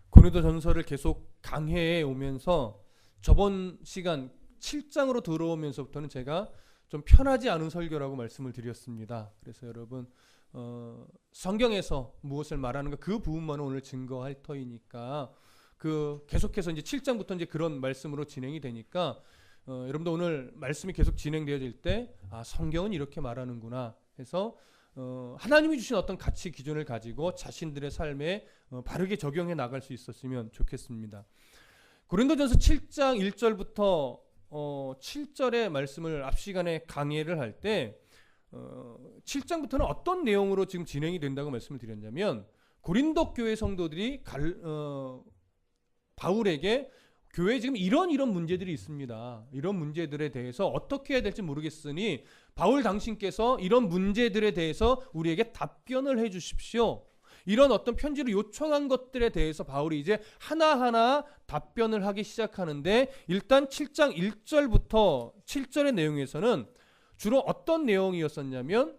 고린도전서를 계속 강해해 오면서 저번 시간 7장으로 들어오면서부터는 제가 좀 편하지 않은 설교라고 말씀을 드렸습니다. 그래서 여러분 성경에서 무엇을 말하는가 그 부분만 오늘 증거할 터이니까 계속해서 이제 7장부터 이제 그런 말씀으로 진행이 되니까 여러분도 오늘 말씀이 계속 진행되어질 때 성경은 이렇게 말하는구나 해서 하나님이 주신 어떤 가치 기준을 가지고 자신들의 삶에 바르게 적용해 나갈 수 있었으면 좋겠습니다. 고린도전서 7장 1절부터 7절의 말씀을 앞 시간에 강의를 할 때 7장부터는 어떤 내용으로 지금 진행이 된다고 말씀을 드렸냐면 고린도 교회 성도들이 바울에게 교회에 지금 이런 문제들이 있습니다. 이런 문제들에 대해서 어떻게 해야 될지 모르겠으니 바울 당신께서 이런 문제들에 대해서 우리에게 답변을 해 주십시오. 이런 어떤 편지를 요청한 것들에 대해서 바울이 이제 하나하나 답변을 하기 시작하는데 일단 7장 1절부터 7절의 내용에서는 주로 어떤 내용이었었냐면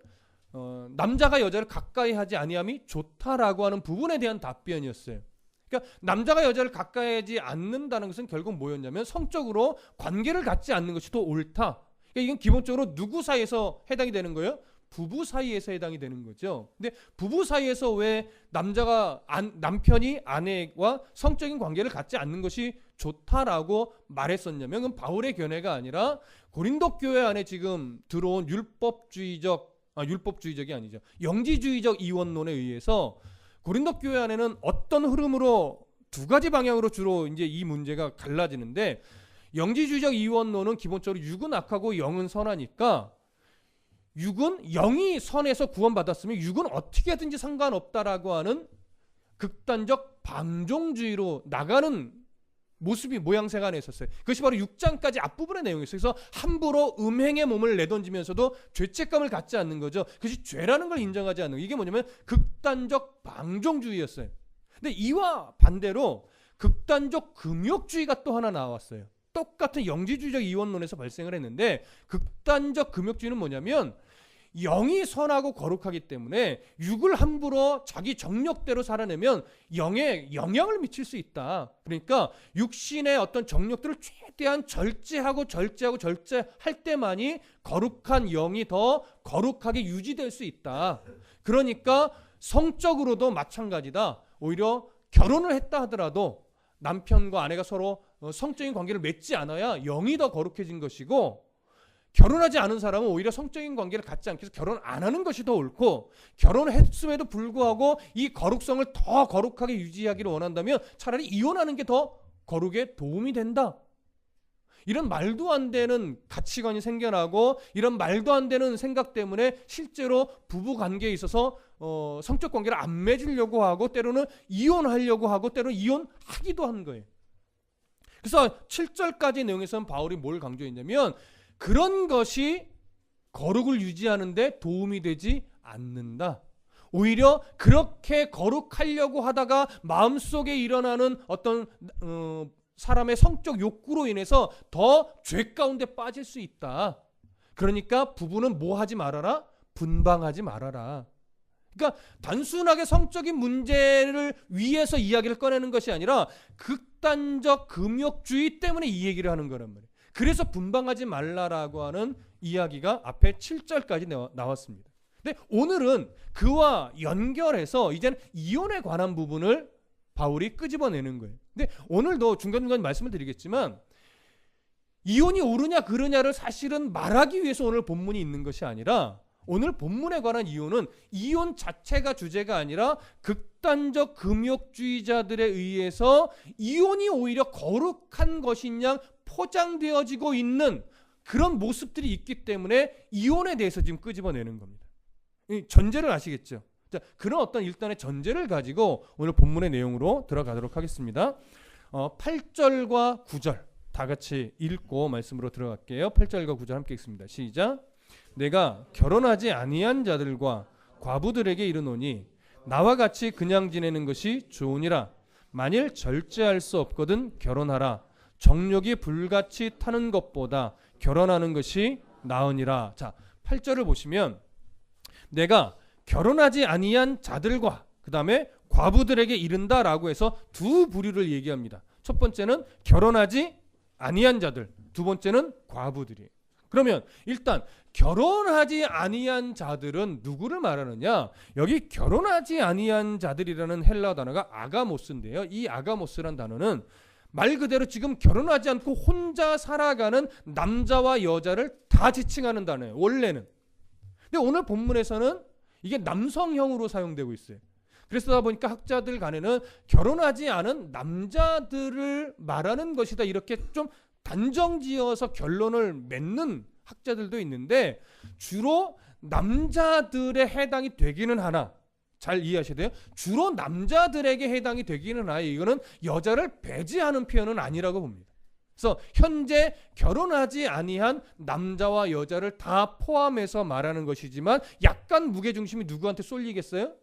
남자가 여자를 가까이 하지 아니함이 좋다라고 하는 부분에 대한 답변이었어요. 그러니까 남자가 여자를 가까이 하지 않는다는 것은 결국 뭐였냐면 성적으로 관계를 갖지 않는 것이 더 옳다. 그러니까 이건 기본적으로 누구 사이에서 해당이 되는 거예요? 부부 사이에서 해당이 되는 거죠. 근데 부부 사이에서 왜 남편이 아내와 성적인 관계를 갖지 않는 것이 좋다라고 말했었냐면 그건 바울의 견해가 아니라 고린도 교회 안에 지금 들어온 율법주의적이 아니죠. 영지주의적 이원론에 의해서 고린도 교회 안에는 어떤 흐름으로 두 가지 방향으로 주로 이제 이 문제가 갈라지는데 영지주의적 이원론은 기본적으로 육은 악하고 영은 선하니까 육은 영이 선에서 구원받았으면 육은 어떻게든지 상관없다라고 하는 극단적 방종주의로 나가는 모습이 모양새가 안에 있었어요. 그것이 바로 6장까지 앞부분의 내용이었어요. 그래서 함부로 음행의 몸을 내던지면서도 죄책감을 갖지 않는 거죠. 그것이 죄라는 걸 인정하지 않는 거. 이게 뭐냐면 극단적 방종주의였어요. 근데 이와 반대로 극단적 금욕주의가 또 하나 나왔어요. 똑같은 영지주의적 이원론에서 발생을 했는데 극단적 금욕주의는 뭐냐면 영이 선하고 거룩하기 때문에 육을 함부로 자기 정력대로 살아내면 영에 영향을 미칠 수 있다. 그러니까 육신의 어떤 정력들을 최대한 절제할 때만이 거룩한 영이 더 거룩하게 유지될 수 있다. 그러니까 성적으로도 마찬가지다. 오히려 결혼을 했다 하더라도 남편과 아내가 서로 성적인 관계를 맺지 않아야 영이 더 거룩해진 것이고 결혼하지 않은 사람은 오히려 성적인 관계를 갖지 않기 위해서 결혼 안 하는 것이 더 옳고 결혼했음에도 불구하고 이 거룩성을 더 거룩하게 유지하기를 원한다면 차라리 이혼하는 게 더 거룩에 도움이 된다. 이런 말도 안 되는 가치관이 생겨나고 이런 말도 안 되는 생각 때문에 실제로 부부 관계에 있어서 성적 관계를 안 맺으려고 하고 때로는 이혼하려고 하고 때로는 이혼하기도 하는 거예요. 그래서 7절까지 내용에서는 바울이 뭘 강조했냐면 그런 것이 거룩을 유지하는 데 도움이 되지 않는다. 오히려 그렇게 거룩하려고 하다가 마음속에 일어나는 어떤 사람의 성적 욕구로 인해서 더 죄 가운데 빠질 수 있다. 그러니까 부부는 뭐 하지 말아라? 분방하지 말아라. 그러니까 단순하게 성적인 문제를 위해서 이야기를 꺼내는 것이 아니라 극단적 금욕주의 때문에 이 얘기를 하는 거란 말이에요. 그래서 분방하지 말라라고 하는 이야기가 앞에 7절까지 나왔습니다. 근데 오늘은 그와 연결해서 이제는 이혼에 관한 부분을 바울이 끄집어내는 거예요. 근데 오늘도 중간중간 말씀을 드리겠지만 이혼이 옳으냐 그르냐를 사실은 말하기 위해서 오늘 본문이 있는 것이 아니라 오늘 본문에 관한 이혼은 이혼 자체가 주제가 아니라 극단적 금욕주의자들에 의해서 이혼이 오히려 거룩한 것인 양 포장되어지고 있는 그런 모습들이 있기 때문에 이혼에 대해서 지금 끄집어내는 겁니다. 이 전제를 아시겠죠? 자, 그런 어떤 일단의 전제를 가지고 오늘 본문의 내용으로 들어가도록 하겠습니다. 8절과 9절 다 같이 읽고 말씀으로 들어갈게요. 8절과 9절 함께 읽습니다. 시작. 내가 결혼하지 아니한 자들과 과부들에게 이르노니 나와 같이 그냥 지내는 것이 좋으니라. 만일 절제할 수 없거든 결혼하라. 정욕이 불같이 타는 것보다 결혼하는 것이 나으니라. 자, 8절을 보시면 내가 결혼하지 아니한 자들과 그 다음에 과부들에게 이른다라고 해서 두 부류를 얘기합니다. 첫 번째는 결혼하지 아니한 자들, 두 번째는 과부들이에요. 그러면 일단 결혼하지 아니한 자들은 누구를 말하느냐? 여기 결혼하지 아니한 자들이라는 헬라 단어가 아가모스인데요. 이 아가모스란 단어는 말 그대로 지금 결혼하지 않고 혼자 살아가는 남자와 여자를 다 지칭하는 단어예요. 원래는. 근데 오늘 본문에서는 이게 남성형으로 사용되고 있어요. 그러다 보니까 학자들 간에는 결혼하지 않은 남자들을 말하는 것이다, 이렇게 좀 단정지어서 결론을 맺는 학자들도 있는데, 주로 남자들에 해당이 되기는 하나, 잘 이해하셔야 돼요. 주로 남자들에게 해당이 되기는 하나, 이거는 여자를 배제하는 표현은 아니라고 봅니다. 그래서 현재 결혼하지 아니한 남자와 여자를 다 포함해서 말하는 것이지만 약간 무게중심이 누구한테 쏠리겠어요?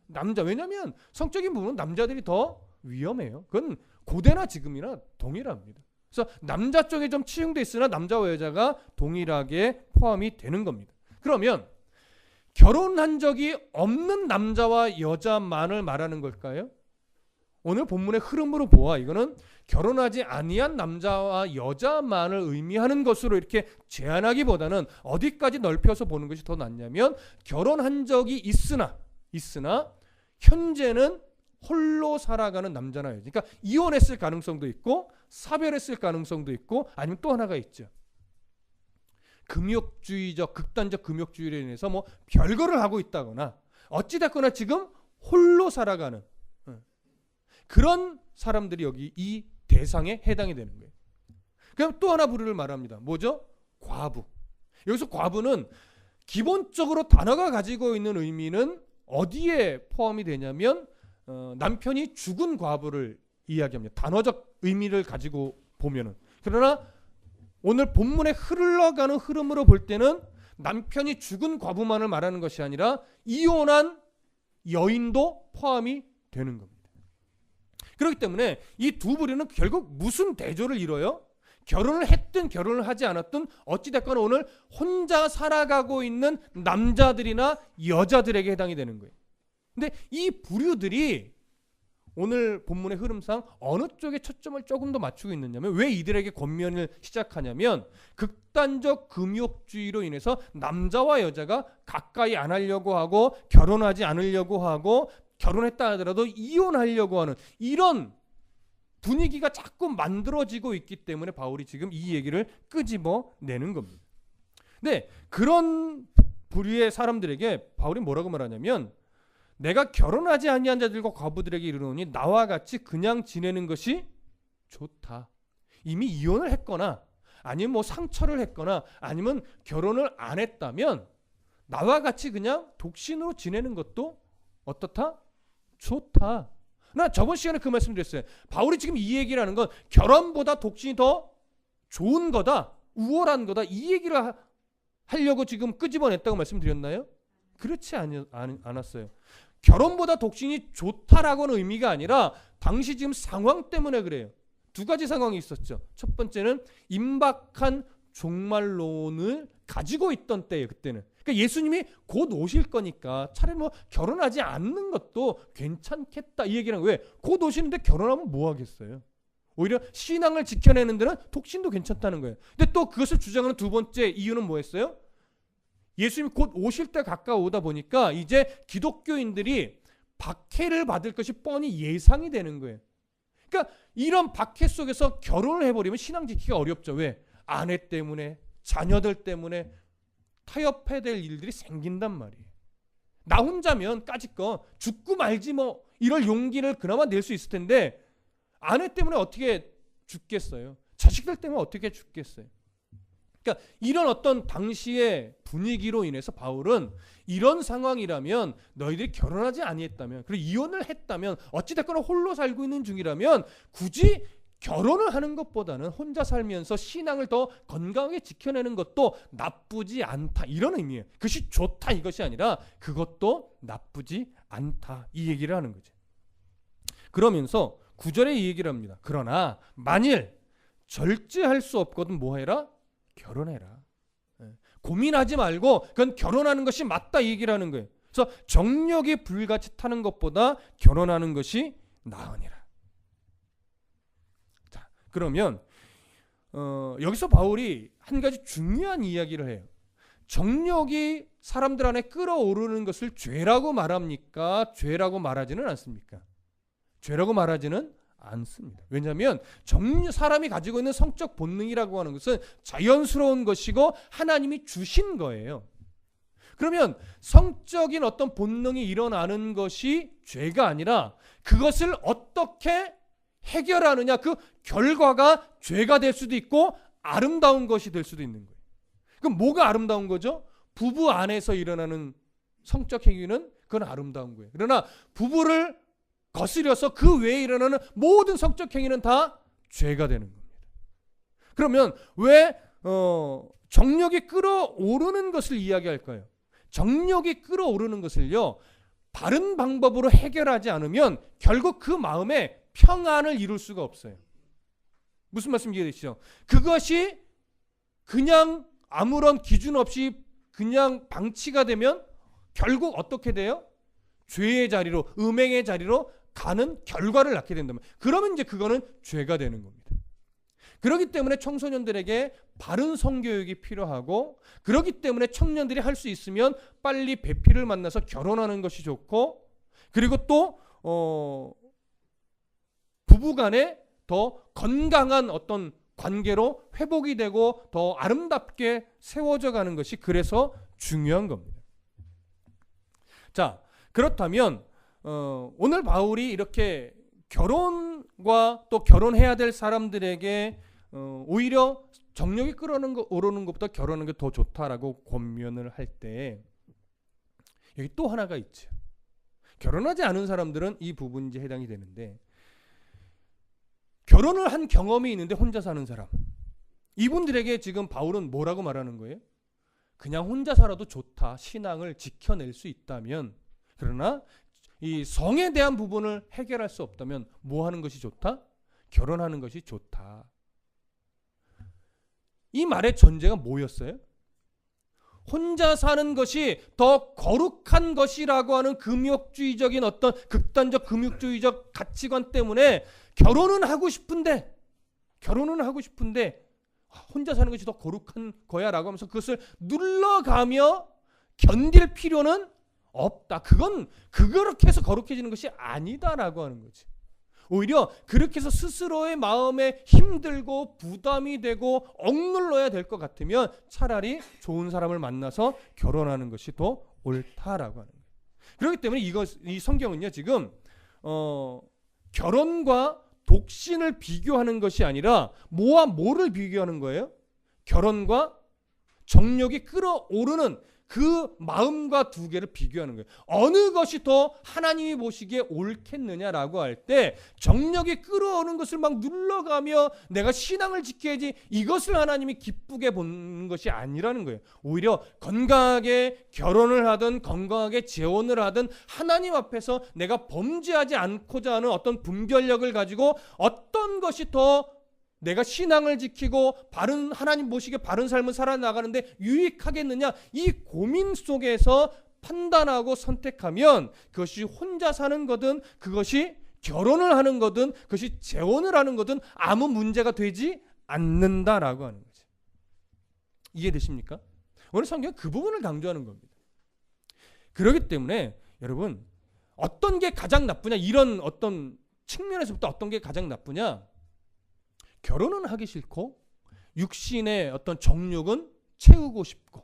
남자. 왜냐하면 성적인 부분은 남자들이 더 위험해요. 그건 고대나 지금이나 동일합니다. 그래서 남자 쪽에 좀 치중돼 있으나 남자와 여자가 동일하게 포함이 되는 겁니다. 그러면 결혼한 적이 없는 남자와 여자만을 말하는 걸까요? 오늘 본문의 흐름으로 보아 이거는 결혼하지 아니한 남자와 여자만을 의미하는 것으로 이렇게 제한하기보다는 어디까지 넓혀서 보는 것이 더 낫냐면, 결혼한 적이 있으나 현재는 홀로 살아가는 남자나 여자, 그러니까 이혼했을 가능성도 있고 사별했을 가능성도 있고, 아니면 또 하나가 있죠. 극단적 금욕주의로 인해서 뭐 별거를 하고 있다거나 어찌됐거나 지금 홀로 살아가는 그런 사람들이 여기 이 대상에 해당이 되는 거예요. 그럼 또 하나 부류를 말합니다. 뭐죠? 과부. 여기서 과부는 기본적으로 단어가 가지고 있는 의미는 어디에 포함이 되냐면 남편이 죽은 과부를 이야기합니다. 단어적 의미를 가지고 보면은. 그러나 오늘 본문에 흘러가는 흐름으로 볼 때는 남편이 죽은 과부만을 말하는 것이 아니라 이혼한 여인도 포함이 되는 겁니다. 그렇기 때문에 이 두 부류는 결국 무슨 대조를 이뤄요? 결혼을 했든 결혼을 하지 않았든 어찌됐건 오늘 혼자 살아가고 있는 남자들이나 여자들에게 해당이 되는 거예요. 근데 이 부류들이 오늘 본문의 흐름상 어느 쪽에 초점을 조금 더 맞추고 있느냐면, 왜 이들에게 권면을 시작하냐면, 극단적 금욕주의로 인해서 남자와 여자가 가까이 안 하려고 하고 결혼하지 않으려고 하고 결혼했다 하더라도 이혼하려고 하는 이런 분위기가 자꾸 만들어지고 있기 때문에 바울이 지금 이 얘기를 끄집어내는 겁니다. 근데 그런 부류의 사람들에게 바울이 뭐라고 말하냐면, 내가 결혼하지 아니한 자들과 과부들에게 이르노니 나와 같이 그냥 지내는 것이 좋다. 이미 이혼을 했거나 아니면 뭐 상처를 했거나 아니면 결혼을 안 했다면 나와 같이 그냥 독신으로 지내는 것도 어떻다? 좋다. 나 저번 시간에 그 말씀 드렸어요. 바울이 지금 이 얘기를 하는 건 결혼보다 독신이 더 좋은 거다, 우월한 거다, 이 얘기를 하려고 지금 끄집어냈다고 말씀드렸나요? 그렇지 않았어요. 결혼보다 독신이 좋다라고는 의미가 아니라 당시 지금 상황 때문에 그래요. 두 가지 상황이 있었죠. 첫 번째는 임박한 종말론을 가지고 있던 때예요. 그때는. 그러니까 예수님이 곧 오실 거니까 차라리 뭐 결혼하지 않는 것도 괜찮겠다 이 얘기랑, 왜? 곧 오시는데 결혼하면 뭐 하겠어요? 오히려 신앙을 지켜내는 데는 독신도 괜찮다는 거예요. 근데 또 그것을 주장하는 두 번째 이유는 뭐였어요? 예수님이 곧 오실 때 가까워오다 보니까 이제 기독교인들이 박해를 받을 것이 뻔히 예상이 되는 거예요. 그러니까 이런 박해 속에서 결혼을 해버리면 신앙 지키기가 어렵죠. 왜? 아내 때문에, 자녀들 때문에 타협해야 될 일들이 생긴단 말이에요. 나 혼자면 까짓거 죽고 말지 뭐 이럴 용기를 그나마 낼 수 있을 텐데, 아내 때문에 어떻게 죽겠어요? 자식들 때문에 어떻게 죽겠어요? 그러니까 이런 어떤 당시의 분위기로 인해서 바울은 이런 상황이라면, 너희들이 결혼하지 아니했다면 그리고 이혼을 했다면 어찌됐거나 홀로 살고 있는 중이라면 굳이 결혼을 하는 것보다는 혼자 살면서 신앙을 더 건강하게 지켜내는 것도 나쁘지 않다, 이런 의미예요. 그것이 좋다 이것이 아니라 그것도 나쁘지 않다 이 얘기를 하는 거죠. 그러면서 9절에 이 얘기를 합니다. 그러나 만일 절제할 수 없거든 뭐 해라? 결혼해라. 고민하지 말고 그건 결혼하는 것이 맞다 이 얘기를 하는 거예요. 그래서 정력이 불같이 타는 것보다 결혼하는 것이 나으니라. 자, 그러면 여기서 바울이 한 가지 중요한 이야기를 해요. 정력이 사람들 안에 끌어오르는 것을 죄라고 말합니까? 죄라고 말하지는 않습니까? 죄라고 말하지는 않습니다. 왜냐하면 사람이 가지고 있는 성적 본능이라고 하는 것은 자연스러운 것이고 하나님이 주신 거예요. 그러면 성적인 어떤 본능이 일어나는 것이 죄가 아니라 그것을 어떻게 해결하느냐, 그 결과가 죄가 될 수도 있고 아름다운 것이 될 수도 있는 거예요. 그럼 뭐가 아름다운 거죠? 부부 안에서 일어나는 성적 행위는 그건 아름다운 거예요. 그러나 부부를 거스려서 그 외에 일어나는 모든 성적 행위는 다 죄가 되는 겁니다. 그러면 왜 정력이 끌어오르는 것을 이야기할까요? 정력이 끌어오르는 것을요, 바른 방법으로 해결하지 않으면 결국 그 마음에 평안을 이룰 수가 없어요. 무슨 말씀 이해되시죠? 그것이 그냥 아무런 기준 없이 그냥 방치가 되면 결국 어떻게 돼요? 죄의 자리로, 음행의 자리로 가는 결과를 낳게 된다면, 그러면 이제 그거는 죄가 되는 겁니다. 그렇기 때문에 청소년들에게 바른 성교육이 필요하고, 그렇기 때문에 청년들이 할 수 있으면 빨리 배필을 만나서 결혼하는 것이 좋고, 그리고 또 부부간에 더 건강한 어떤 관계로 회복이 되고 더 아름답게 세워져 가는 것이 그래서 중요한 겁니다. 자, 그렇다면 오늘 바울이 이렇게 결혼과 또 결혼해야 될 사람들에게 오히려 정력이 끌어오르는 것보다 결혼하는 게 더 좋다라고 권면을 할 때 여기 또 하나가 있죠. 결혼하지 않은 사람들은 이 부분이 해당이 되는데, 결혼을 한 경험이 있는데 혼자 사는 사람, 이분들에게 지금 바울은 뭐라고 말하는 거예요? 그냥 혼자 살아도 좋다, 신앙을 지켜낼 수 있다면, 그러나 이 성에 대한 부분을 해결할 수 없다면 뭐 하는 것이 좋다? 결혼하는 것이 좋다. 이 말의 전제가 뭐였어요? 혼자 사는 것이 더 거룩한 것이라고 하는 금욕주의적인 어떤 극단적 금욕주의적 가치관 때문에 결혼은 하고 싶은데 혼자 사는 것이 더 거룩한 거야 라고 하면서 그것을 눌러가며 견딜 필요는 없다. 그건 그렇게 해서 거룩해지는 것이 아니다라고 하는 거지. 오히려 그렇게 해서 스스로의 마음에 힘들고 부담이 되고 억눌러야 될 것 같으면 차라리 좋은 사람을 만나서 결혼하는 것이 더 옳다라고 하는 거예요. 그렇기 때문에 이 성경은요, 지금 결혼과 독신을 비교하는 것이 아니라 뭐와 뭐를 비교하는 거예요? 결혼과 정력이 끌어오르는 그 마음과 두 개를 비교하는 거예요. 어느 것이 더 하나님이 보시기에 옳겠느냐라고 할 때 정력이 끌어오는 것을 막 눌러가며 내가 신앙을 지켜야지, 이것을 하나님이 기쁘게 보는 것이 아니라는 거예요. 오히려 건강하게 결혼을 하든 건강하게 재혼을 하든 하나님 앞에서 내가 범죄하지 않고자 하는 어떤 분별력을 가지고 어떤 것이 더 내가 신앙을 지키고 바른 하나님 보시기에 바른 삶을 살아나가는데 유익하겠느냐, 이 고민 속에서 판단하고 선택하면 그것이 혼자 사는 거든 그것이 결혼을 하는 거든 그것이 재혼을 하는 거든 아무 문제가 되지 않는다라고 하는 거죠. 이해되십니까? 오늘 성경은 그 부분을 강조하는 겁니다. 그렇기 때문에 여러분, 어떤 게 가장 나쁘냐, 이런 어떤 측면에서부터 어떤 게 가장 나쁘냐, 결혼은 하기 싫고 육신의 어떤 정욕은 채우고 싶고,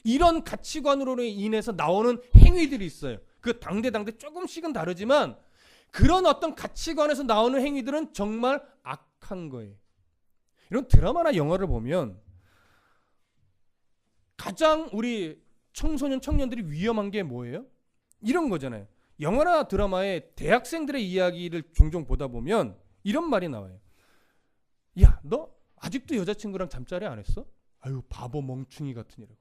이런 가치관으로 인해서 나오는 행위들이 있어요. 그 당대 조금씩은 다르지만 그런 어떤 가치관에서 나오는 행위들은 정말 악한 거예요. 이런 드라마나 영화를 보면 가장 우리 청소년 청년들이 위험한 게 뭐예요? 이런 거잖아요. 영화나 드라마에 대학생들의 이야기를 종종 보다 보면 이런 말이 나와요. 야, 너 아직도 여자친구랑 잠자리 안 했어? 아유, 바보 멍충이 같으니라고.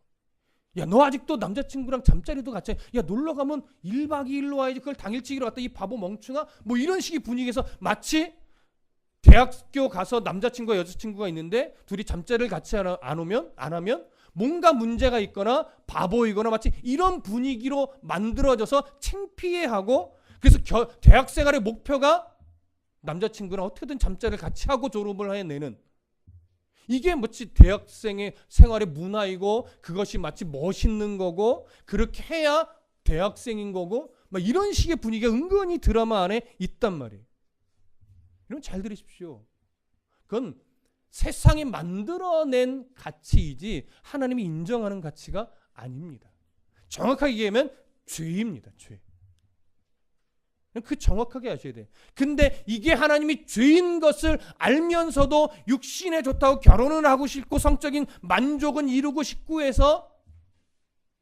야, 너 아직도 남자친구랑 잠자리도 같이 해? 야, 놀러 가면 1박 2일로 와야지, 그걸 당일치기로 갔다, 이 바보 멍충아? 뭐 이런 식의 분위기에서 마치 대학교 가서 남자친구와 여자친구가 있는데 둘이 잠자리를 같이 안 하면 뭔가 문제가 있거나 바보이거나 마치 이런 분위기로 만들어져서 창피해하고, 그래서 대학생활의 목표가 남자친구랑 어떻게든 잠자리를 같이 하고 졸업을 해내는, 이게 마치 대학생의 생활의 문화이고 그것이 마치 멋있는 거고 그렇게 해야 대학생인 거고 막 이런 식의 분위기가 은근히 드라마 안에 있단 말이에요. 여러분 잘 들으십시오. 그건 세상이 만들어낸 가치이지 하나님이 인정하는 가치가 아닙니다. 정확하게 얘기하면 죄입니다. 죄. 그 정확하게 아셔야 돼요. 근데 이게 하나님이 죄인 것을 알면서도 육신에 좋다고 결혼을 하고 싶고 성적인 만족은 이루고 싶고 해서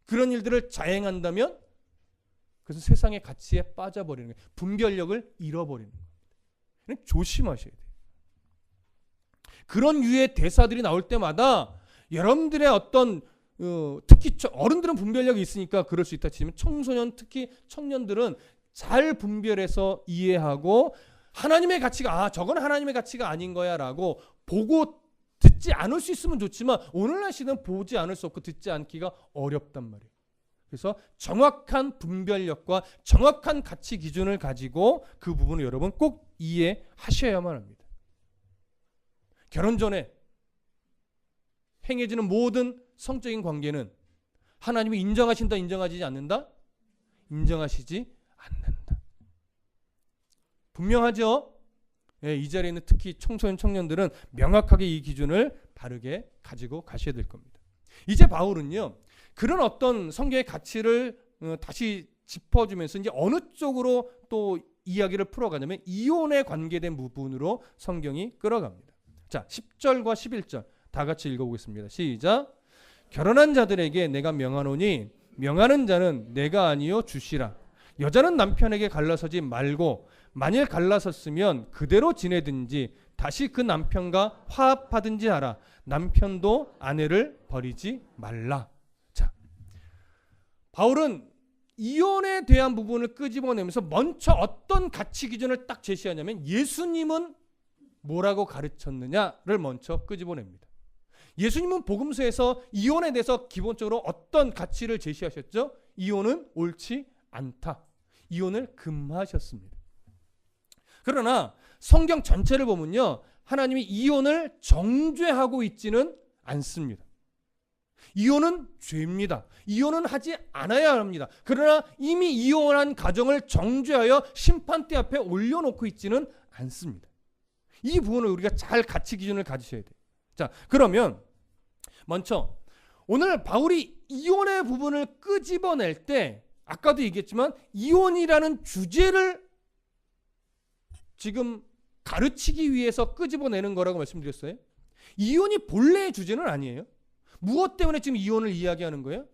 그런 일들을 자행한다면 그것은 세상의 가치에 빠져버리는 거예요. 분별력을 잃어버리는 거예요. 조심하셔야 돼요. 그런 유의 대사들이 나올 때마다 여러분들의 어떤 특히 어른들은 분별력이 있으니까 그럴 수 있다 치면 청소년 특히 청년들은 잘 분별해서 이해하고 하나님의 가치가 저건 하나님의 가치가 아닌 거야 라고 보고 듣지 않을 수 있으면 좋지만 오늘날 시대는 보지 않을 수 없고 듣지 않기가 어렵단 말이에요. 그래서 정확한 분별력과 정확한 가치 기준을 가지고 그 부분을 여러분 꼭 이해하셔야만 합니다. 결혼 전에 행해지는 모든 성적인 관계는 하나님이 인정하신다, 인정하지 않는다? 인정하시지 않는다. 분명하죠? 예, 이 자리에 있는 특히 청소년 청년들은 명확하게 이 기준을 바르게 가지고 가셔야 될 겁니다. 이제 바울은요, 그런 어떤 성경의 가치를 다시 짚어주면서 이제 어느 쪽으로 또 이야기를 풀어가냐면 이혼에 관계된 부분으로 성경이 끌어갑니다. 자, 10절과 11절 다 같이 읽어보겠습니다. 시작. 결혼한 자들에게 내가 명하노니 명하는 자는 내가 아니요 주시라. 여자는 남편에게 갈라서지 말고 만일 갈라섰으면 그대로 지내든지 다시 그 남편과 화합하든지 하라. 남편도 아내를 버리지 말라. 자, 바울은 이혼에 대한 부분을 끄집어내면서 먼저 어떤 가치 기준을 딱 제시하냐면 예수님은 뭐라고 가르쳤느냐를 먼저 끄집어냅니다. 예수님은 복음서에서 이혼에 대해서 기본적으로 어떤 가치를 제시하셨죠? 이혼은 옳지 않다. 이혼을 금하셨습니다. 그러나 성경 전체를 보면요, 하나님이 이혼을 정죄하고 있지는 않습니다. 이혼은 죄입니다. 이혼은 하지 않아야 합니다. 그러나 이미 이혼한 가정을 정죄하여 심판대 앞에 올려놓고 있지는 않습니다. 이 부분을 우리가 잘 가치 기준을 가지셔야 돼요. 자, 그러면 먼저 오늘 바울이 이혼의 부분을 끄집어낼 때 아까도 얘기했지만 이혼이라는 주제를 지금 가르치기 위해서 끄집어내는 거라고 말씀드렸어요. 이혼이 본래의 주제는 아니에요. 무엇 때문에 지금 이혼을 이야기하는 거예요?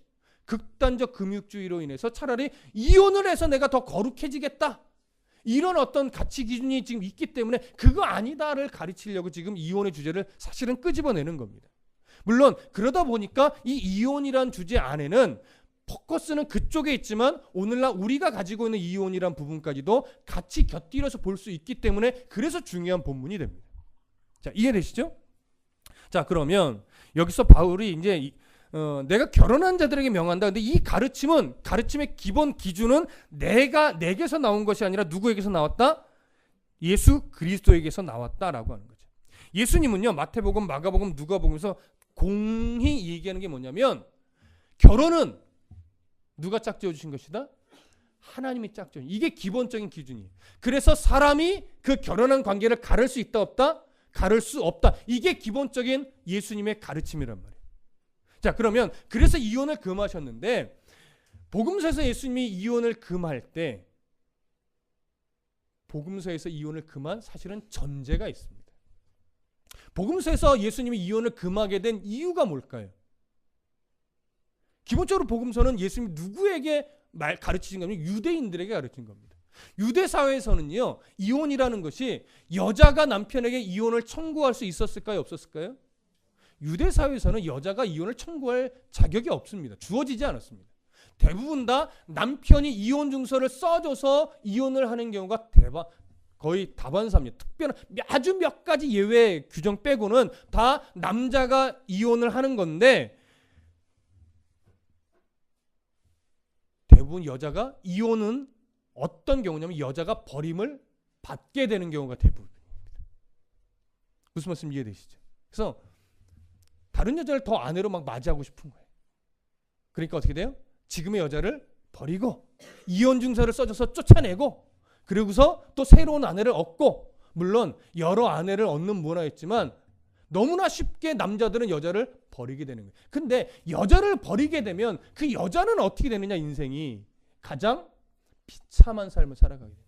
극단적 금욕주의로 인해서 차라리 이혼을 해서 내가 더 거룩해지겠다. 이런 어떤 가치 기준이 지금 있기 때문에 그거 아니다를 가르치려고 지금 이혼의 주제를 사실은 끄집어내는 겁니다. 물론 그러다 보니까 이 이혼이란 주제 안에는 포커스는 그쪽에 있지만 오늘날 우리가 가지고 있는 이혼이란 부분까지도 같이 곁들여서 볼 수 있기 때문에 그래서 중요한 본문이 됩니다. 자, 이해되시죠? 자, 그러면 여기서 바울이 이제 내가 결혼한 자들에게 명한다. 근데 이 가르침의 기본 기준은 내게서 나온 것이 아니라 누구에게서 나왔다? 예수 그리스도에게서 나왔다라고 하는 거죠. 예수님은요, 마태복음, 마가복음, 누가복음에서 공히 얘기하는 게 뭐냐면 결혼은 누가 짝지어 주신 것이다? 하나님이 짝지어. 이게 기본적인 기준이에요. 그래서 사람이 그 결혼한 관계를 가를 수 있다 없다? 가를 수 없다. 이게 기본적인 예수님의 가르침이란 말이에요. 자, 그러면 그래서 이혼을 금하셨는데 복음서에서 예수님이 이혼을 금할 때 복음서에서 이혼을 금한 사실은 전제가 있습니다. 복음서에서 예수님이 이혼을 금하게 된 이유가 뭘까요? 기본적으로 복음서는 예수님이 누구에게 가르치신 겁니까? 유대인들에게 가르친 겁니다. 유대 사회에서는요, 이혼이라는 것이 여자가 남편에게 이혼을 청구할 수 있었을까요? 없었을까요? 유대 사회에서는 여자가 이혼을 청구할 자격이 없습니다. 주어지지 않았습니다. 대부분 다 남편이 이혼 증서를 써줘서 이혼을 하는 경우가 거의 다반사입니다. 특별한 아주 몇 가지 예외 규정 빼고는 다 남자가 이혼을 하는 건데 대부분 여자가 이혼은 어떤 경우냐면 여자가 버림을 받게 되는 경우가 대부분입니다. 무슨 말씀 이해되시죠? 그래서 다른 여자를 더 아내로 막 맞이하고 싶은 거예요. 그러니까 어떻게 돼요? 지금의 여자를 버리고 이혼 증서를 써줘서 쫓아내고 그리고서 또 새로운 아내를 얻고, 물론 여러 아내를 얻는 문화였지만 너무나 쉽게 남자들은 여자를 버리게 되는 거예요. 근데 여자를 버리게 되면 그 여자는 어떻게 되느냐, 인생이 가장 비참한 삶을 살아가게 돼요.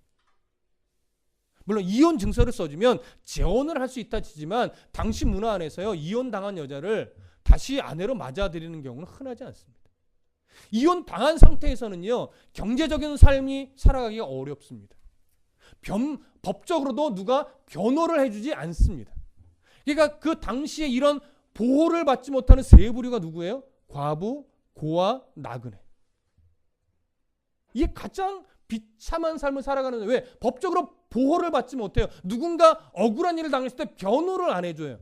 물론 이혼 증서를 써주면 재혼을 할 수 있다 치지만 당시 문화 안에서요, 이혼당한 여자를 다시 아내로 맞아들이는 경우는 흔하지 않습니다. 이혼 당한 상태에서는요, 경제적인 삶이 살아가기가 어렵습니다. 법적으로도 누가 변호를 해주지 않습니다. 그러니까 그 당시에 이런 보호를 받지 못하는 세 부류가 누구예요? 과부, 고아, 나그네. 이게 가장 비참한 삶을 살아가는, 왜? 법적으로 보호를 받지 못해요. 누군가 억울한 일을 당했을 때 변호를 안 해줘요.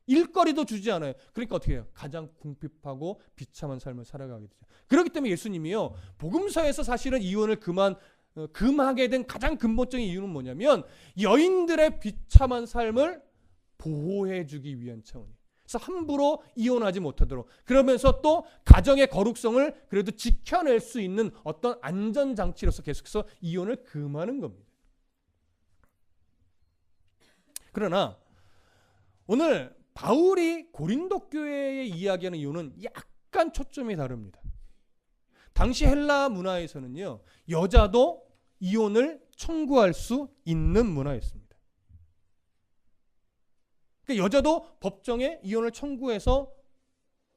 일거리도 주지 않아요. 그러니까 어떻게 해요? 가장 궁핍하고 비참한 삶을 살아가게 되죠. 그렇기 때문에 예수님이요, 복음서에서 사실은 이혼을 금하게 된 가장 근본적인 이유는 뭐냐면 여인들의 비참한 삶을 보호해주기 위한 차원이에요. 그래서 함부로 이혼하지 못하도록, 그러면서 또 가정의 거룩성을 그래도 지켜낼 수 있는 어떤 안전장치로서 계속해서 이혼을 금하는 겁니다. 그러나 오늘 바울이 고린도 교회에 이야기하는 이유는 약간 초점이 다릅니다. 당시 헬라 문화에서는요, 여자도 이혼을 청구할 수 있는 문화였습니다. 그러니까 여자도 법정에 이혼을 청구해서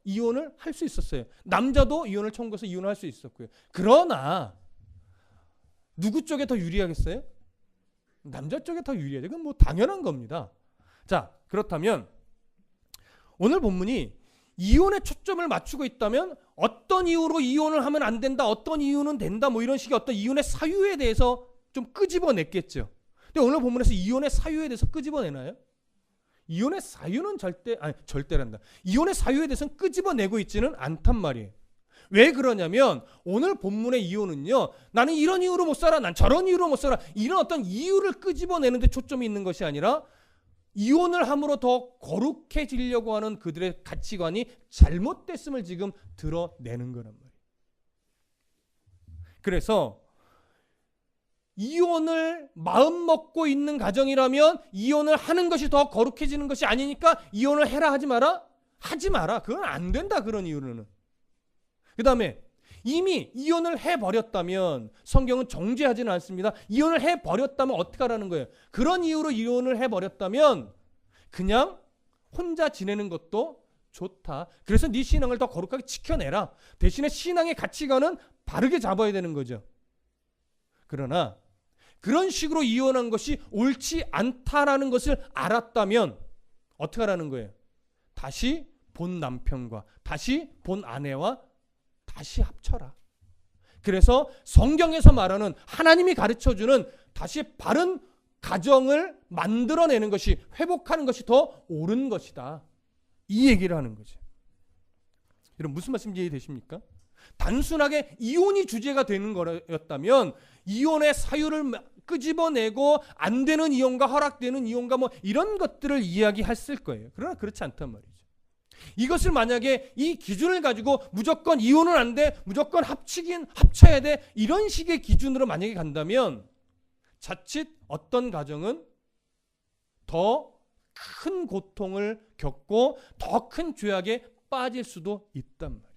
이혼을 할 수 있었어요. 남자도 이혼을 청구해서 이혼을 할 수 있었고요. 그러나 누구 쪽에 더 유리하겠어요? 남자 쪽에 더 유리하죠. 그건 뭐 당연한 겁니다. 자, 그렇다면 오늘 본문이 이혼에 초점을 맞추고 있다면 어떤 이유로 이혼을 하면 안 된다, 어떤 이유는 된다, 뭐 이런 식의 어떤 이혼의 사유에 대해서 좀 끄집어냈겠죠. 근데 오늘 본문에서 이혼의 사유에 대해서 끄집어내나요? 이혼의 사유는 절대란다. 이혼의 사유에 대해서는 끄집어내고 있지는 않단 말이에요. 왜 그러냐면 오늘 본문의 이혼은요, 나는 이런 이유로 못 살아, 난 저런 이유로 못 살아, 이런 어떤 이유를 끄집어내는 데 초점이 있는 것이 아니라 이혼을 함으로 더 거룩해지려고 하는 그들의 가치관이 잘못됐음을 지금 드러내는 거란 말이에요. 그래서 이혼을 마음 먹고 있는 가정이라면 이혼을 하는 것이 더 거룩해지는 것이 아니니까 이혼을 해라 하지 마라? 하지 마라. 그건 안 된다, 그런 이유로는. 그 다음에 이미 이혼을 해버렸다면, 성경은 정죄하지는 않습니다. 이혼을 해버렸다면 어떻게 하라는 거예요? 그런 이유로 이혼을 해버렸다면 그냥 혼자 지내는 것도 좋다. 그래서 네 신앙을 더 거룩하게 지켜내라. 대신에 신앙의 가치관은 바르게 잡아야 되는 거죠. 그러나 그런 식으로 이혼한 것이 옳지 않다라는 것을 알았다면 어떻게 하라는 거예요? 다시 본 남편과 다시 본 아내와 다시 합쳐라. 그래서 성경에서 말하는, 하나님이 가르쳐주는 다시 바른 가정을 만들어내는 것이, 회복하는 것이 더 옳은 것이다, 이 얘기를 하는 거죠. 여러분, 무슨 말씀인지 이해되십니까? 단순하게 이혼이 주제가 되는 거였다면 이혼의 사유를 끄집어내고 안 되는 이혼과 허락되는 이혼과 뭐 이런 것들을 이야기했을 거예요. 그러나 그렇지 않단 말이죠. 이것을 만약에 이 기준을 가지고 무조건 이혼은 안 돼, 무조건 합쳐야 돼, 이런 식의 기준으로 만약에 간다면 자칫 어떤 가정은 더 큰 고통을 겪고 더 큰 죄악에 빠질 수도 있단 말이에요.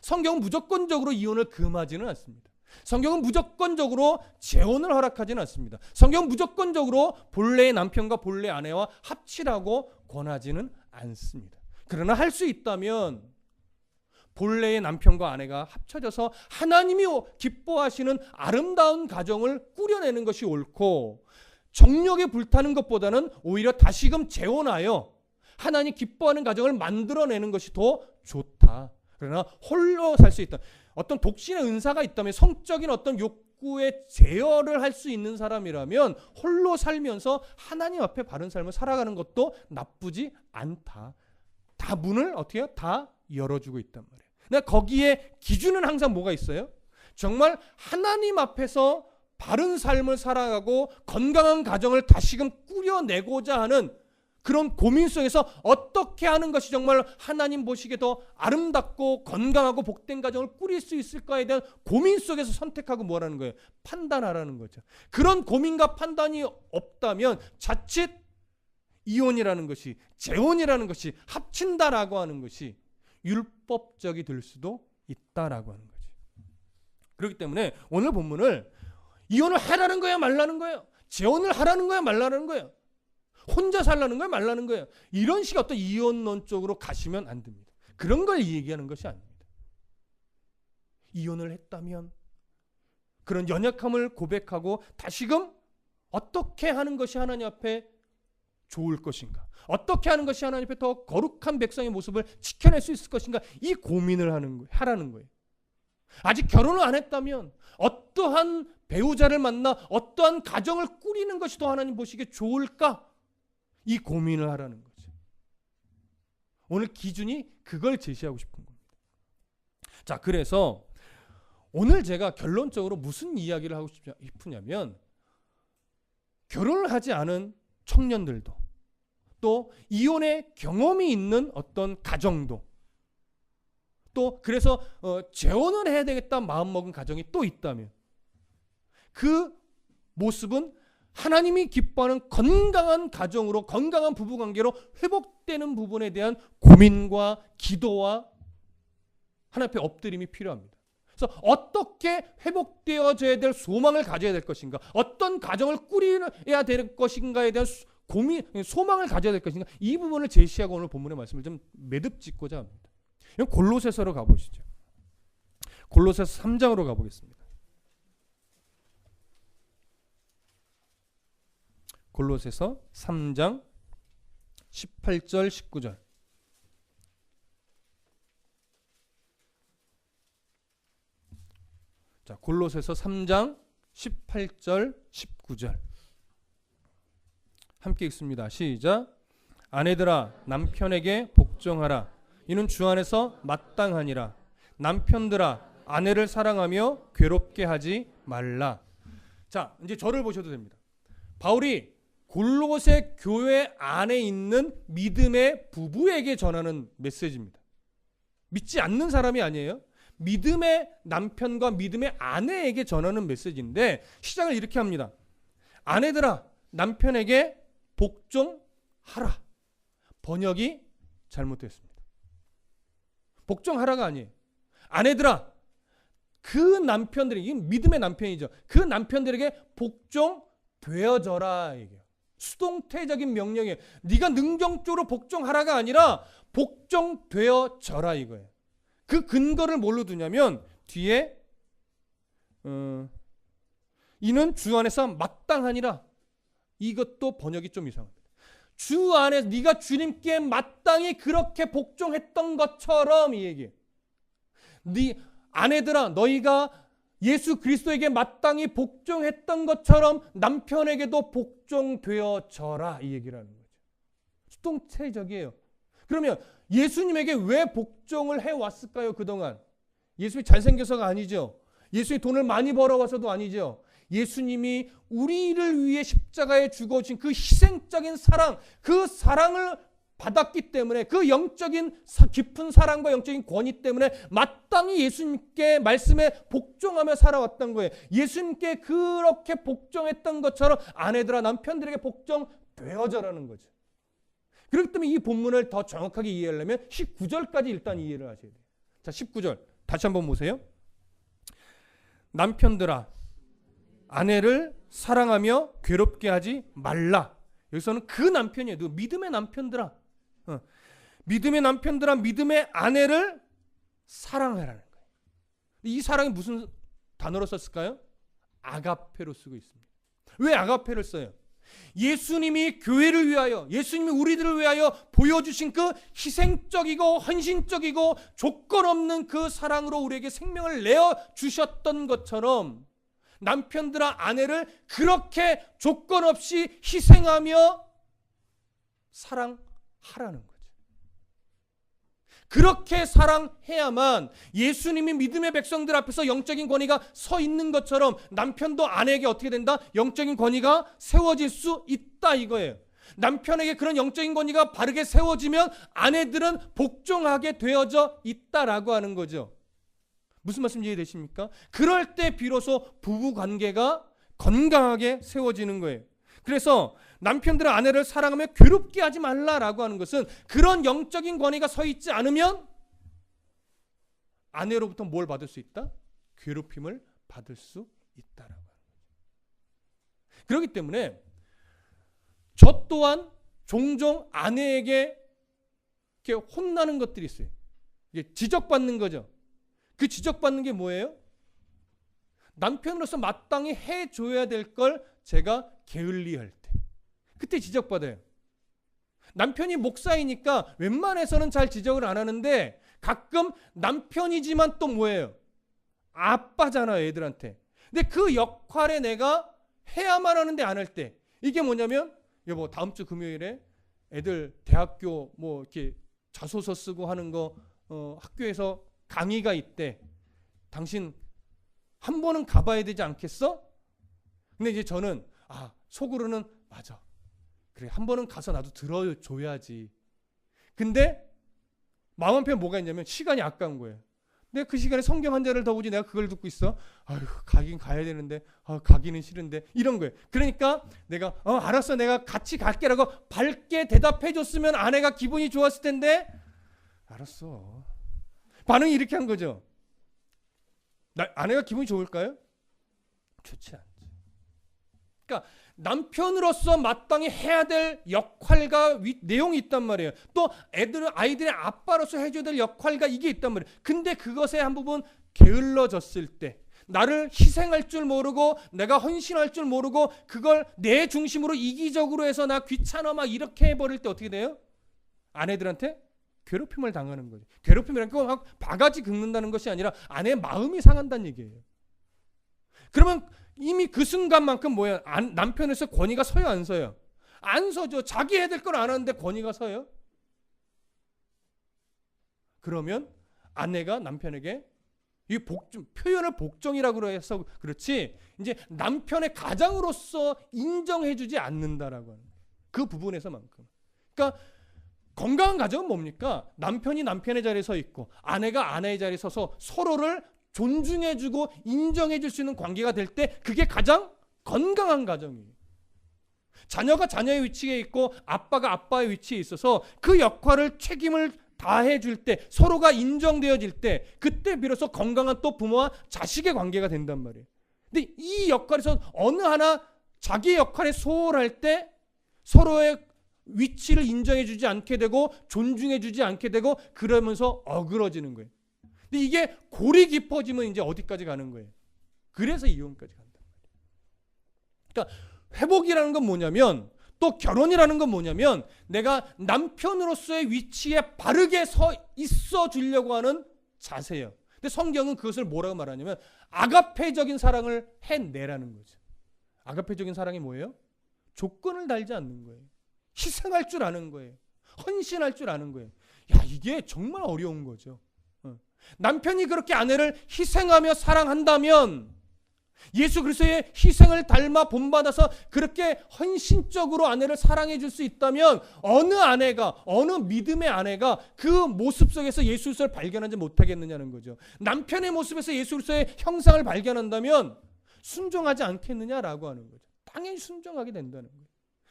성경은 무조건적으로 이혼을 금하지는 않습니다. 성경은 무조건적으로 재혼을 허락하지는 않습니다. 성경은 무조건적으로 본래의 남편과 본래의 아내와 합치라고 권하지는 않습니다. 그러나 할 수 있다면 본래의 남편과 아내가 합쳐져서 하나님이 기뻐하시는 아름다운 가정을 꾸려내는 것이 옳고, 정욕에 불타는 것보다는 오히려 다시금 재혼하여 하나님 기뻐하는 가정을 만들어내는 것이 더 좋다. 그러나 홀로 살 수 있다, 어떤 독신의 은사가 있다면, 성적인 어떤 욕구에 제어를 할 수 있는 사람이라면 홀로 살면서 하나님 앞에 바른 삶을 살아가는 것도 나쁘지 않다. 다 문을 어떻게 해요? 다 열어주고 있단 말이에요. 근데 거기에 기준은 항상 뭐가 있어요? 정말 하나님 앞에서 바른 삶을 살아가고 건강한 가정을 다시금 꾸려내고자 하는 그런 고민 속에서 어떻게 하는 것이 정말 하나님 보시기에 더 아름답고 건강하고 복된 가정을 꾸릴 수 있을까에 대한 고민 속에서 선택하고 뭐라는 거예요? 판단하라는 거죠. 그런 고민과 판단이 없다면 자칫 이혼이라는 것이, 재혼이라는 것이, 합친다라고 하는 것이 율법적이 될 수도 있다라고 하는 거죠. 그렇기 때문에 오늘 본문을 이혼을 하라는 거야 말라는 거예요? 재혼을 하라는 거야 말라는 거예요? 혼자 살라는 거야 말라는 거예요? 이런 식의 어떤 이혼론 쪽으로 가시면 안 됩니다. 그런 걸 얘기하는 것이 아닙니다. 이혼을 했다면 그런 연약함을 고백하고 다시금 어떻게 하는 것이 하나님 앞에 좋을 것인가, 어떻게 하는 것이 하나님 앞에 더 거룩한 백성의 모습을 지켜낼 수 있을 것인가, 이 고민을 하라는 거예요. 아직 결혼을 안 했다면 어떠한 배우자를 만나 어떠한 가정을 꾸리는 것이 더 하나님 보시기에 좋을까, 이 고민을 하라는 거죠. 오늘 기준이 그걸 제시하고 싶은 겁니다. 자, 그래서 오늘 제가 결론적으로 무슨 이야기를 하고 싶으냐면, 결혼을 하지 않은 청년들도, 또 이혼의 경험이 있는 어떤 가정도, 또 그래서 재혼을 해야 되겠다 마음먹은 가정이 또 있다면, 그 모습은 하나님이 기뻐하는 건강한 가정으로, 건강한 부부관계로 회복되는 부분에 대한 고민과 기도와 하나님 앞에 엎드림이 필요합니다. 그래서 어떻게 회복되어져야 될 소망을 가져야 될 것인가, 어떤 가정을 꾸려야 될 것인가에 대한 소망을 가져야 될 것인가, 이 부분을 제시하고 오늘 본문의 말씀을 좀 매듭 짓고자 합니다. 골로새서로 가보시죠. 골로새서 3장으로 가보겠습니다. 골로새서 3장 18절 19절. 자, 골로새서 3장 18절 19절 함께 읽습니다. 시작. 아내들아 남편에게 복종하라. 이는 주 안에서 마땅하니라. 남편들아 아내를 사랑하며 괴롭게 하지 말라. 자, 이제 저를 보셔도 됩니다. 바울이 골로새 교회 안에 있는 믿음의 부부에게 전하는 메시지입니다. 믿지 않는 사람이 아니에요. 믿음의 남편과 믿음의 아내에게 전하는 메시지인데, 시작을 이렇게 합니다. 아내들아 남편에게 복종하라. 번역이 잘못됐습니다. 복종하라가 아니에요. 아내들아, 그 남편들이, 이 믿음의 남편이죠, 그 남편들에게 복종되어져라. 이게 수동태적인 명령이에요. 네가 능동적으로 복종하라가 아니라 복종되어져라 이거예요. 그 근거를 뭘로 두냐면 뒤에 이는 주 안에서 마땅하니라. 이것도 번역이 좀 이상합니다. 주 안에 네가 주님께 마땅히 그렇게 복종했던 것처럼, 이 얘기예요. 네 아내들아 너희가 예수 그리스도에게 마땅히 복종했던 것처럼 남편에게도 복종되어져라, 이 얘기라는 거죠. 수동태적이에요. 그러면 예수님에게 왜 복종을 해왔을까요? 그동안 예수님이 잘생겨서가 아니죠. 예수님이 돈을 많이 벌어와서도 아니죠. 예수님이 우리를 위해 십자가에 죽어진 그 희생적인 사랑, 그 사랑을 받았기 때문에, 그 영적인 깊은 사랑과 영적인 권위 때문에 마땅히 예수님께 말씀에 복종하며 살아왔던 거예요. 예수님께 그렇게 복종했던 것처럼 아내들아 남편들에게 복종되어져라는 거죠. 그렇기 때문에 이 본문을 더 정확하게 이해하려면 19절까지 일단 이해를 하셔야 돼요. 자, 19절 다시 한번 보세요. 남편들아 아내를 사랑하며 괴롭게 하지 말라. 여기서는 그 남편이에요. 믿음의 남편들아, 믿음의 남편들아 믿음의 아내를 사랑하라는 거예요. 이 사랑이 무슨 단어로 썼을까요? 아가페로 쓰고 있습니다. 왜 아가페를 써요? 예수님이 교회를 위하여, 예수님이 우리들을 위하여 보여주신 그 희생적이고 헌신적이고 조건 없는 그 사랑으로 우리에게 생명을 내어주셨던 것처럼 남편들아 아내를 그렇게 조건 없이 희생하며 사랑하라는 거죠. 그렇게 사랑해야만 예수님이 믿음의 백성들 앞에서 영적인 권위가 서 있는 것처럼 남편도 아내에게 어떻게 된다? 영적인 권위가 세워질 수 있다 이거예요. 남편에게 그런 영적인 권위가 바르게 세워지면 아내들은 복종하게 되어져 있다라고 하는 거죠. 무슨 말씀 이해되십니까? 그럴 때 비로소 부부 관계가 건강하게 세워지는 거예요. 그래서 남편들은 아내를 사랑하며 괴롭게 하지 말라라고 하는 것은 그런 영적인 권위가 서 있지 않으면 아내로부터 뭘 받을 수 있다? 괴롭힘을 받을 수 있다라고 하는 거죠. 그렇기 때문에 저 또한 종종 아내에게 이렇게 혼나는 것들이 있어요. 이게 지적받는 거죠. 그 지적받는 게 뭐예요? 남편으로서 마땅히 해줘야 될 걸 제가 게을리할 때, 그때 지적받아요. 남편이 목사이니까 웬만해서는 잘 지적을 안 하는데 가끔 남편이지만 또 뭐예요? 아빠잖아요, 애들한테. 근데 그 역할에 내가 해야만 하는데 안 할 때, 이게 뭐냐면 여보 다음 주 금요일에 애들 대학교 뭐 이렇게 자소서 쓰고 하는 거 학교에서 강의가 있대. 당신 한 번은 가봐야 되지 않겠어? 근데 이제 저는 속으로는 맞아. 그래 한 번은 가서 나도 들어줘야지. 근데 마음 한편에 뭐가 있냐면 시간이 아까운 거예요. 내가 그 시간에 성경 한 자를 더 보지 내가 그걸 듣고 있어. 아유 가긴 가야 되는데 가기는 싫은데 이런 거예요. 그러니까 내가 알았어 내가 같이 갈게라고 밝게 대답해 줬으면 아내가 기분이 좋았을 텐데 알았어. 반응이 이렇게 한 거죠. 아내가 기분이 좋을까요? 좋지 않죠. 그러니까 남편으로서 마땅히 해야 될 역할과 내용이 있단 말이에요. 또 아이들의 아빠로서 해줘야 될 역할과 이게 있단 말이에요. 근데 그것에 한 부분 게을러졌을 때, 나를 희생할 줄 모르고 내가 헌신할 줄 모르고 그걸 내 중심으로 이기적으로 해서 나 귀찮아 막 이렇게 해버릴 때 어떻게 돼요? 아내들한테 괴롭힘을 당하는 거죠. 괴롭힘이라는 건 막 바가지 긁는다는 것이 아니라 아내의 마음이 상한다는 얘기예요. 그러면 이미 그 순간만큼 뭐야? 남편에서 권위가 서요, 안 서요? 안 서죠. 자기 해야 될 걸 안 하는데 권위가 서요? 그러면 아내가 남편에게 이 표현을 복종이라고 해서 그렇지 이제 남편의 가장으로서 인정해주지 않는다라고 하는 그 부분에서만큼. 그러니까 건강한 가정은 뭡니까? 남편이 남편의 자리에 서 있고 아내가 아내의 자리에 서서 서로를 존중해주고 인정해줄 수 있는 관계가 될 때 그게 가장 건강한 가정이에요. 자녀가 자녀의 위치에 있고 아빠가 아빠의 위치에 있어서 그 역할을 책임을 다해줄 때 서로가 인정되어질 때 그때 비로소 건강한 또 부모와 자식의 관계가 된단 말이에요. 근데 이 역할에서 어느 하나 자기 역할에 소홀할 때 서로의 위치를 인정해주지 않게 되고 존중해주지 않게 되고 그러면서 어그러지는 거예요. 근데 이게 골이 깊어지면 이제 어디까지 가는 거예요? 그래서 이혼까지 간단 말이에요. 그러니까 회복이라는 건 뭐냐면 또 결혼이라는 건 뭐냐면 내가 남편으로서의 위치에 바르게 서 있어 주려고 하는 자세예요. 근데 성경은 그것을 뭐라고 말하냐면 아가페적인 사랑을 해내라는 거죠. 아가페적인 사랑이 뭐예요? 조건을 달지 않는 거예요. 희생할 줄 아는 거예요. 헌신할 줄 아는 거예요. 야, 이게 정말 어려운 거죠. 남편이 그렇게 아내를 희생하며 사랑한다면 예수 그리스도의 희생을 닮아 본받아서 그렇게 헌신적으로 아내를 사랑해 줄 수 있다면 어느 아내가 어느 믿음의 아내가 그 모습 속에서 예수 그리스도를 발견하지 못하겠느냐는 거죠. 남편의 모습에서 예수 그리스도의 형상을 발견한다면 순종하지 않겠느냐라고 하는 거죠. 당연히 순종하게 된다는 거예요.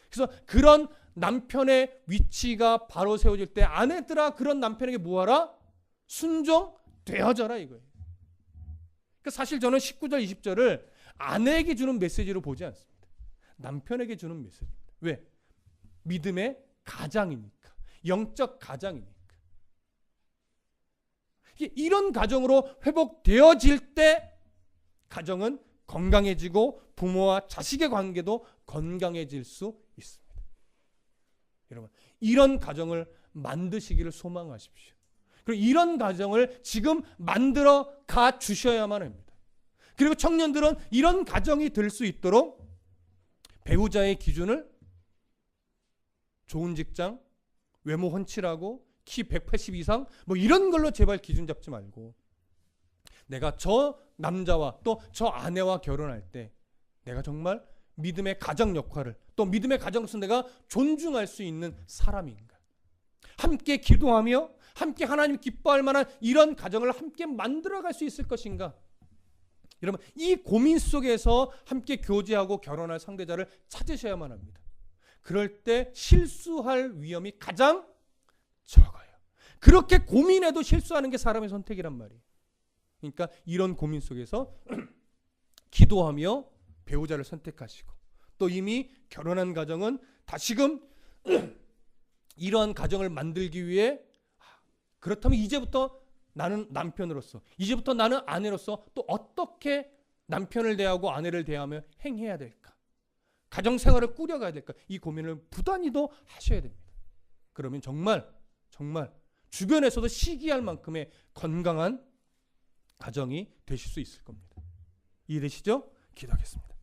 그래서 그런 남편의 위치가 바로 세워질 때 아내들아 그런 남편에게 뭐하라? 순종되어져라 이거예요. 그러니까 사실 저는 19절 20절을 아내에게 주는 메시지로 보지 않습니다. 남편에게 주는 메시지입니다. 왜? 믿음의 가장이니까. 영적 가장이니까. 이런 가정으로 회복되어질 때 가정은 건강해지고 부모와 자식의 관계도 건강해질 수 있습니다. 여러분, 이런 가정을 만드시기를 소망하십시오. 그리고 이런 가정을 지금 만들어 가 주셔야만 합니다. 그리고 청년들은 이런 가정이 될 수 있도록 배우자의 기준을 좋은 직장, 외모 훤칠하고 키 180 이상 뭐 이런 걸로 제발 기준 잡지 말고 내가 저 남자와 또 저 아내와 결혼할 때 내가 정말 믿음의 가정 역할을 또 믿음의 가정에서 내가 존중할 수 있는 사람인가? 함께 기도하며 함께 하나님 기뻐할 만한 이런 가정을 함께 만들어갈 수 있을 것인가? 여러분 이 고민 속에서 함께 교제하고 결혼할 상대자를 찾으셔야만 합니다. 그럴 때 실수할 위험이 가장 적어요. 그렇게 고민해도 실수하는 게 사람의 선택이란 말이에요. 그러니까 이런 고민 속에서 기도하며 배우자를 선택하시고 또 이미 결혼한 가정은 다시금 이러한 가정을 만들기 위해 그렇다면 이제부터 나는 남편으로서 이제부터 나는 아내로서 또 어떻게 남편을 대하고 아내를 대하며 행해야 될까? 가정생활을 꾸려가야 될까? 이 고민을 부단히도 하셔야 됩니다. 그러면 정말 주변에서도 시기할 만큼의 건강한 가정이 되실 수 있을 겁니다. 이해되시죠? 기도하겠습니다.